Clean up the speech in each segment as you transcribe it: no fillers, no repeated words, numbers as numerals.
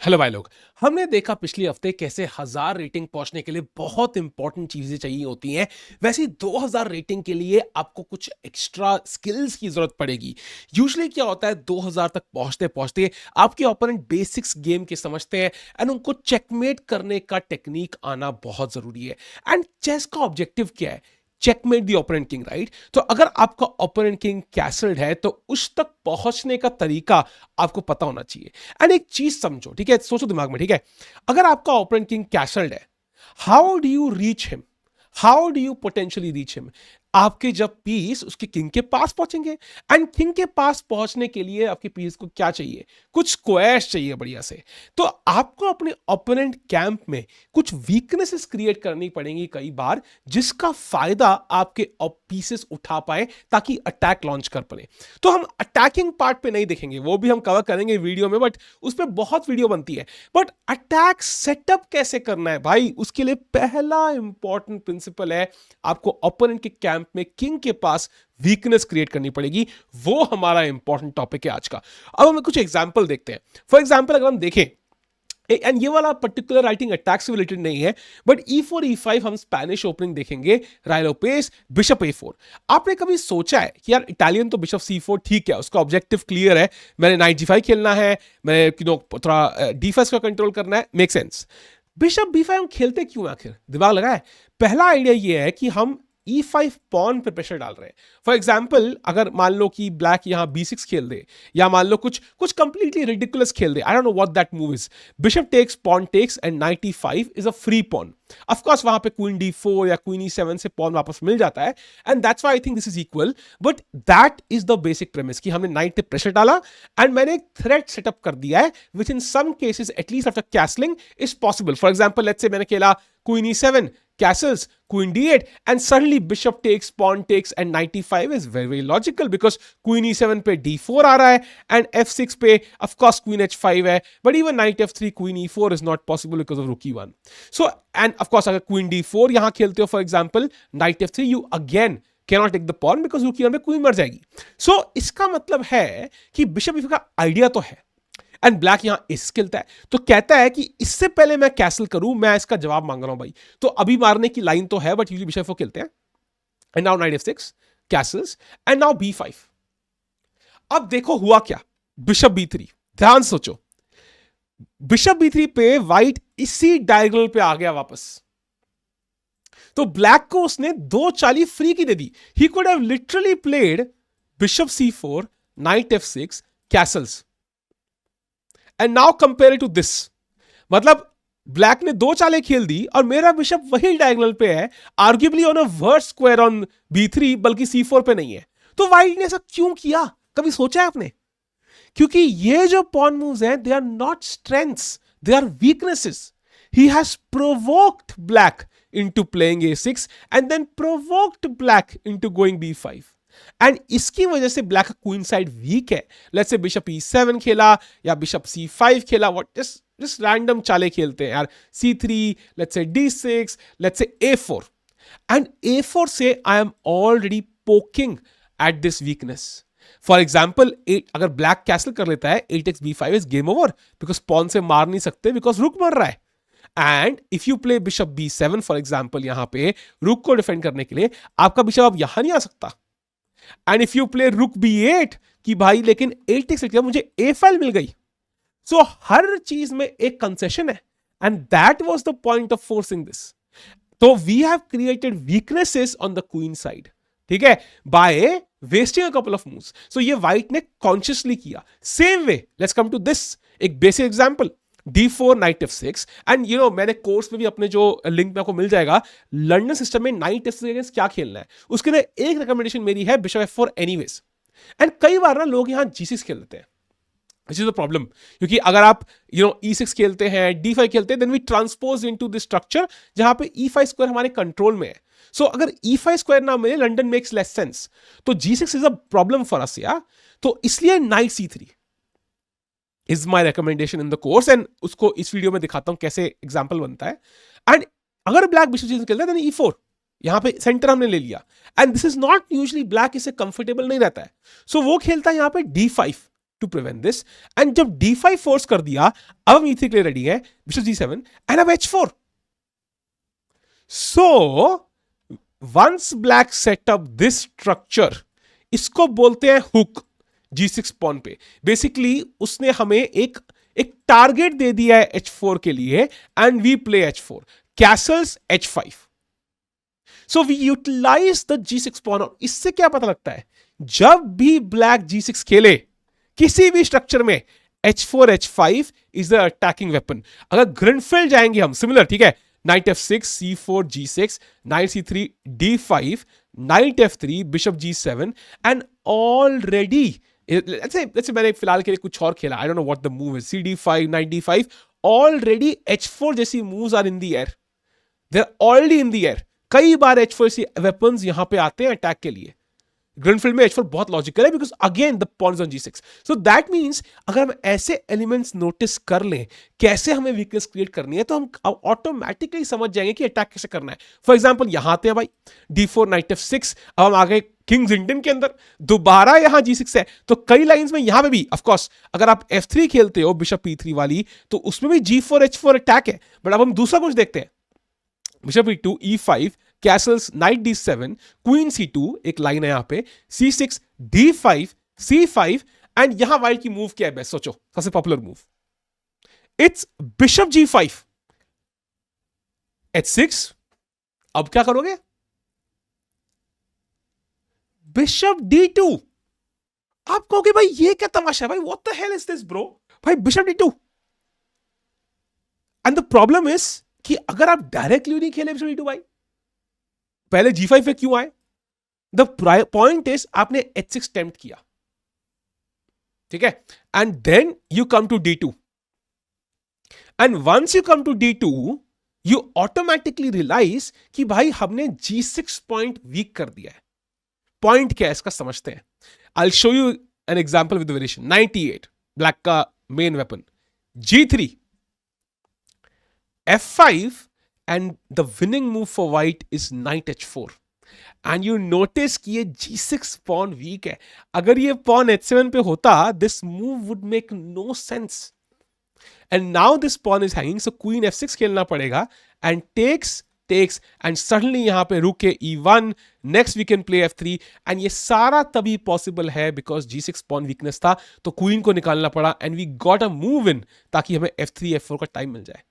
Hello भाई लोग। हमने देखा पिछले हफ्ते कैसे 1000 रेटिंग पहुंचने के लिए बहुत इंपॉर्टेंट चीजें चाहिए होती हैं। वैसे ही 2000 रेटिंग के लिए आपको कुछ एक्स्ट्रा स्किल्स की जरूरत पड़ेगी। यूजुअली क्या होता है, 2000 तक पहुंचते पहुंचते आपके ओपोनेंट बेसिक्स गेम के समझते हैं एंड उनको चेकमेट करने का टेक्निक आना बहुत जरूरी है। एंड चेस का ऑब्जेक्टिव क्या है? Checkmate the opponent king, right? तो अगर आपका ओपोनेंट किंग कैसल्ड है तो उस तक पहुंचने का तरीका आपको पता होना चाहिए। एंड एक चीज समझो, ठीक है, सोचो दिमाग में, ठीक है। अगर आपका ओपोनेंट किंग कैसल्ड है, how do you reach him? How do you potentially reach him? आपके जब पीस उसके किंग के पास पहुंचेंगे, एंड किंग के पास पहुंचने के लिए आपके पीस को क्या चाहिए? कुछ स्क्वायर्स चाहिए बढ़िया से। तो आपको अपने ओपोनेंट कैंप में कुछ वीकनेसेस क्रिएट करनी पड़ेंगी कई बार, जिसका फायदा आपके पीसेस उठा पाए ताकि अटैक लॉन्च कर पाए। तो हम अटैकिंग पार्ट पे नहीं देखेंगे, वो भी हम कवर करेंगे वीडियो में, बट उस पर बहुत वीडियो बनती है। बट अटैक सेटअप कैसे करना है भाई, उसके लिए पहला इंपॉर्टेंट प्रिंसिपल है, आपको ओपोनेंट के कैंप में किंग के पास वीकनेस क्रिएट करनी पड़ेगी। वो हमारा इंपॉर्टेंट टॉपिक है आज का। अब हम कुछ एग्जांपल देखते हैं। फॉर एग्जांपल अगर हम देखें, एंड ये वाला पर्टिकुलर राइटिंग अटैक से रिलेटेड नहीं है, बट E4 E5 हम स्पेनिश ओपनिंग देखेंगे। Ruy Lopez bishop A4। आपने कभी सोचा है कि यार इटालियन तो बिशप C4 ठीक है, उसका ऑब्जेक्टिव क्लियर है, मैंने नाइट G5 खेलना है, मैं थोड़ा डिफेंस का कंट्रोल करना है, मेक सेंस। बिशप B5 हम खेलते क्यों आखिर? दिमाग लगाए। पहला आइडिया ये है कि हम E5 पॉन पे प्रेशर डाल रहे हैं। फॉर एग्जाम्पल अगर मान लो कि ब्लैक यहां B6 खेल दे, या मान लो कुछ कुछ कंप्लीटली रिडिकुलस खेल दे, I don't know what that move is. Bishop takes, pawn takes and knight E5 is a free pawn. Of course वहां पे क्वीन D4 या क्वीन E7 से पॉन वापस मिल जाता है, and that's why I think this is equal. But that is the basic premise कि हमने night पे प्रेशर डाला एंड मैंने एक थ्रेट सेटअप कर दिया है, which in some cases at least after castling is possible. For example let's say मैंने खेला queen E7, castles, queen D8, and suddenly bishop takes, pawn takes, and knight E5 is very, very logical because queen E7 पे D4 आ रहा है, and F6 पे of course queen H5 है, but even knight F3, queen E4 is not possible because of rook E1. So, and of course अगर queen D4 यहाँ खेलते हो for example, knight F3, you again cannot take the pawn because rook E1 पे queen मर जाएगी. So, इसका मतलब है कि bishop E5 का आइडिया तो है, एंड ब्लैक यहां एस खेलता है, तो कहता है कि इससे पहले मैं कैसल करूं, मैं इसका जवाब मांग रहा हूं भाई। तो अभी मारने की लाइन तो है, बट यूजुअली बिशप F4 खेलते हैं, and now night F6 castles, and now B5। अब देखो हुआ क्या, बिशप B3। ध्यान सोचो, बिशप B3 पे व्हाइट इसी डायगोनल पे आ गया वापस। तो ब्लैक को उसने दो चाली फ्री की दे दी। He could have literally played bishop C4, knight F6 castles, and now compare to this. मतलब ब्लैक ने दो चालें खेल दी और मेरा बिशप वही डायगोनल पे है, arguably on a worse square on B3, बल्कि C4 पे नहीं है। तो व्हाइट ने ऐसा क्यों किया, कभी सोचा है आपने? क्योंकि ये जो पॉन मूव्स हैं, they are not strengths, they are weaknesses. He has provoked black into playing A6 and then provoked black into going B5, and इसकी वजह से ब्लैक का क्वीन साइड वीक है। लेट्स से बिशप E7 खेला या bishop C5 खेला, what just random चाले खेलते हैं यार, C3, let's say D6, let's say A4, and A4 से I am already poking at this weakness. For example अगर ब्लैक कैसल कर लेता है, 8x B5 is game over, because pawn से मार नहीं सकते, बिकॉज रुक मर रहा है। And if you play bishop B7 for example, यहां पे रुक को डिफेंड करने के लिए आपका बिशप अब यहां नहीं आ सकता। एंड इफ यू प्ले रुक B8 कि भाई लेकिन 8x मुझे A फाइल मिल गई। सो हर चीज में एक कंसेशन है, and that was the point of forcing this. तो we have created weaknesses on the queen side, ठीक है, by wasting a couple of moves. So ये व्हाइट ने कॉन्शियसली किया। Same way let's come to this, एक basic example, D4 knight F6, and you know मैंने course में भी अपने जो लिंक में आपको मिल जाएगा, लंदन सिस्टम में नाइट F6 अगेंस्ट क्या खेलना है, उसके लिए एक रिकमेंडेशन मेरी है, बिशप F4 एनीवेज। एंड कई बार ना लोग यहां G6 खेल देते हैं, विच इज द प्रॉब्लम, क्योंकि अगर आप E6 खेलते हैं, D5 खेलते हैं, then we transpose into this structure जहां पे E5 स्क्वायर हमारे कंट्रोल में है। सो अगर E5 स्क्वायर ना मिले, लंदन मेक्स लेस सेंस, तो G6 is a problem for us या। तो इसलिए night C3 is my recommendation in the course, and उसको इस वीडियो में दिखाता हूं कैसे एग्जाम्पल बनता है। एंड अगर ब्लैक बिशप C3 खेलता है, देन E4, यहां पे सेंटर हमने ले लिया, and this is not usually black इससे कंफर्टेबल नहीं रहता है, सो वो खेलता है यहां पे D5, to prevent this. And जब d5 फोर्स कर दिया, अब हम e3 के लिए रेडी है, बिशप g7 एंड अब h4। So once black set up this structure, इसको बोलते हैं हुक g6 पॉन पे। बेसिकली उसने हमें एक टारगेट दे दिया है h4 के लिए, and we play h4, castles h5। So we utilise the g6 pawn. इससे क्या पता लगता है, जब भी ब्लैक g6 खेले किसी भी स्ट्रक्चर में, h4 h5 is the attacking weapon. अगर ग्रिनफील्ड जाएंगे हम, सिमिलर, ठीक है, night f6 c4 g6, night c3 d5, night f3 bishop g7, and already let's say मैंने फिलहाल के लिए कुछ और खेला, I don't know what the move is, cd5, knight d5, already h4 जैसी moves are in the air, they're already in the air। कई बार h4 से वेपन्स यहां पे आते हैं अटैक के लिए। ग्रिनफील्ड में h4 बहुत लॉजिकल है, because again the pawn on g6। So that means अगर हम ऐसे एलिमेंट्स नोटिस कर लें, कैसे हमें वीकनेस क्रिएट करनी है, तो हम ऑटोमेटिकली समझ जाएंगे कि अटैक कैसे करना है। फॉर एग्जांपल यहां आते हैं भाई, d4 नाइट f6, अब हम आ गए किंग्स इंडियन के अंदर, दोबारा यहां g6 है, तो कई लाइंस में यहां पे भी ऑफ कोर्स अगर आप f3 खेलते हो बिशप p3 वाली, तो उसमें भी g4 h4 अटैक है। बट अब हम दूसरा कुछ देखते हैं, bishop e2 e5, Castle's night d7, queen c2, एक लाइन है यहां पे, c6 d5 c5, एंड यहां वाइट की मूव क्या है बेस्ट, सोचो सबसे popular move, it's bishop g5 h6। अब क्या करोगे, बिशप d2। आप कहोगे भाई ये क्या तमाशा है भाई, what the hell is this bro, भाई bishop d2। And the problem is कि अगर आप डायरेक्टली नहीं खेले बिशप d2 भाई, पहले g5 पे क्यों आए, द पॉइंट इज आपने h6 टेम्प्ट किया, ठीक है, and then you come to d2, and once you come to d2 you automatically realise कि भाई हमने g6 पॉइंट वीक कर दिया है। पॉइंट क्या है इसका समझते हैं। I will show you an example with variation. 98 black का main weapon, g3 f5, and the winning move for white is knight h4, and you notice कि ये g6 pawn weak है। अगर ये pawn h7 पे होता, this move would make no sense, and now this pawn is hanging, so queen f6 खेलना पड़ेगा, and takes and suddenly यहाँ पे रुक के e1, next we can play f3, and ये सारा तभी possible है because g6 pawn weakness था, तो queen को निकालना पड़ा, and we got a move in ताकि हमें f3 f4 का टाइम मिल जाए।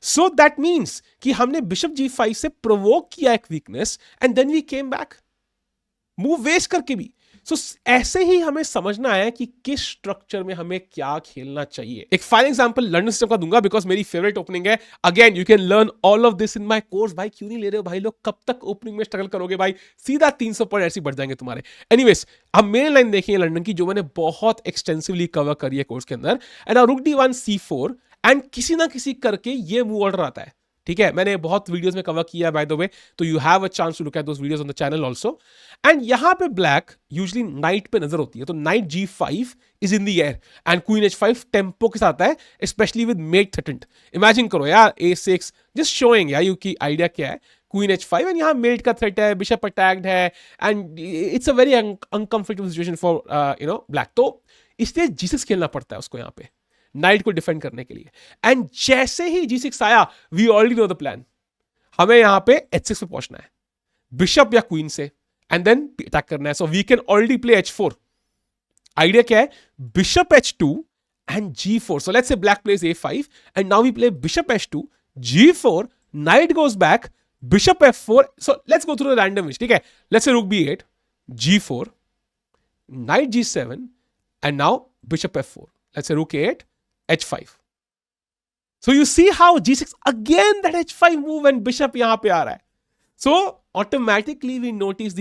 सो दैट मीन्स कि हमने बिशप g5 से प्रोवोक किया एक weakness, and then we came back move waste करके भी। सो ऐसे ही हमें समझना है कि किस स्ट्रक्चर में हमें क्या खेलना चाहिए। एक फाइनल एग्जांपल लंडन सिस्टम का दूंगा बिकॉज मेरी फेवरेट ओपनिंग है। Again you can learn all of this in my course. भाई क्यों नहीं ले रहे हो भाई लोग, कब तक ओपनिंग में स्ट्रगल करोगे भाई, सीधा 300 पॉइंट ऐसे बढ़ जाएंगे तुम्हारे। एनीवेज हम मेन लाइन देखेंगे लंडन की, जो मैंने बहुत एक्सटेंसिवली कवर करी है कोर्स के अंदर। एंड रुक d1 c4, एंड किसी ना किसी करके ये मूव ऑर्डर आता है, ठीक है, मैंने बहुत वीडियोस में कवर किया बाय द वे, तो you have a chance to look at those videos on the channel also. And यहां पे ब्लैक यूजुअली नाइट पे नजर होती है, तो knight g5 is in the air and queen h5 tempo के साथ है, especially with mate threatened. Imagine करो यार a6, जस्ट शोइंग यार यू की आइडिया क्या है, क्वीन h5 एंड यहां मेट का थ्रेट है, बिशप अटैक्ड है, and it's a very uncomfortable situation for black. तो इसलिए g6 खेलना पड़ता है उसको यहां पे नाइट को डिफेंड करने के लिए। एंड जैसे ही g6 आया, we already know the plan, हमें यहां पे h6 पे पहुंचना है बिशप या क्वीन से, एंड देन अटैक करना है। So we can already play h4। Idea क्या है, bishop h2 and g4। So let's say black plays a5 and now we play bishop h2 g4, knight goes back, bishop f4। So let's go through the random, ठीक है, let's say rook b8 g4, knight g7, and now bishop f4, let's say rook a8 h5। So you see how g6 again that h5 move and bishop यहां पे आ रहा है। So automatically we notice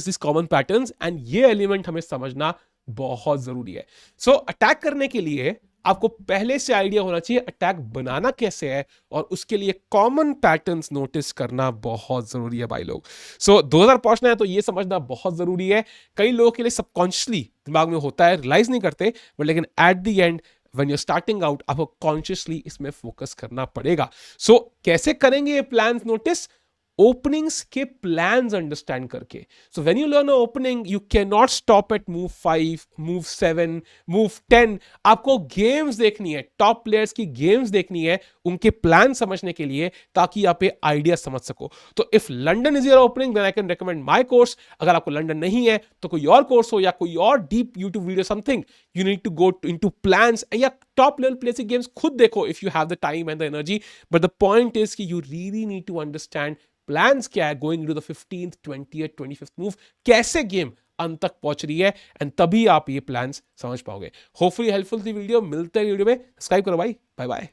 these common patterns, and ये element हमें समझना बहुत जरूरी है। So अटैक करने के लिए आपको पहले से आइडिया होना चाहिए अटैक बनाना कैसे है, और उसके लिए कॉमन पैटर्न्स नोटिस करना बहुत जरूरी है भाई लोग। सो 2000 पहुंचना है तो ये समझना बहुत जरूरी है। कई लोगों के लिए सबकॉन्शियसली दिमाग में होता है, रियलाइज नहीं करते, बट लेकिन at the end when you're starting out आपको कॉन्शियसली इसमें फोकस करना पड़ेगा। सो कैसे करेंगे ये प्लान्स नोटिस, ओपनिंग्स के प्लान्स अंडरस्टैंड करके. So when you learn a opening you can not stop at move 5, move 7, move 10. आपको गेम्स देखनी है, टॉप प्लेयर्स की गेम्स देखनी है, उनके प्लान समझने के लिए, ताकि आप ये आइडिया समझ सको. तो if London is your opening then I can recommend my course. अगर आपको लंडन नहीं है तो कोई और कोर्स हो या कोई और deep YouTube video something, you need to go into plans या टॉप लेवल प्लेयर्स की गेम्स खुद देखो if you have the time and the energy. But the point is कि you really need to understand plans क्या है, going to the 15th 20th 25th move, कैसे game अंत तक पहुंच रही है, एंड तभी आप ये प्लान्स समझ पाओगे. होपफुली हेल्पफुल थी वीडियो. मिलते हैं वीडियो में. सब्सक्राइब करो भाई. Bye bye.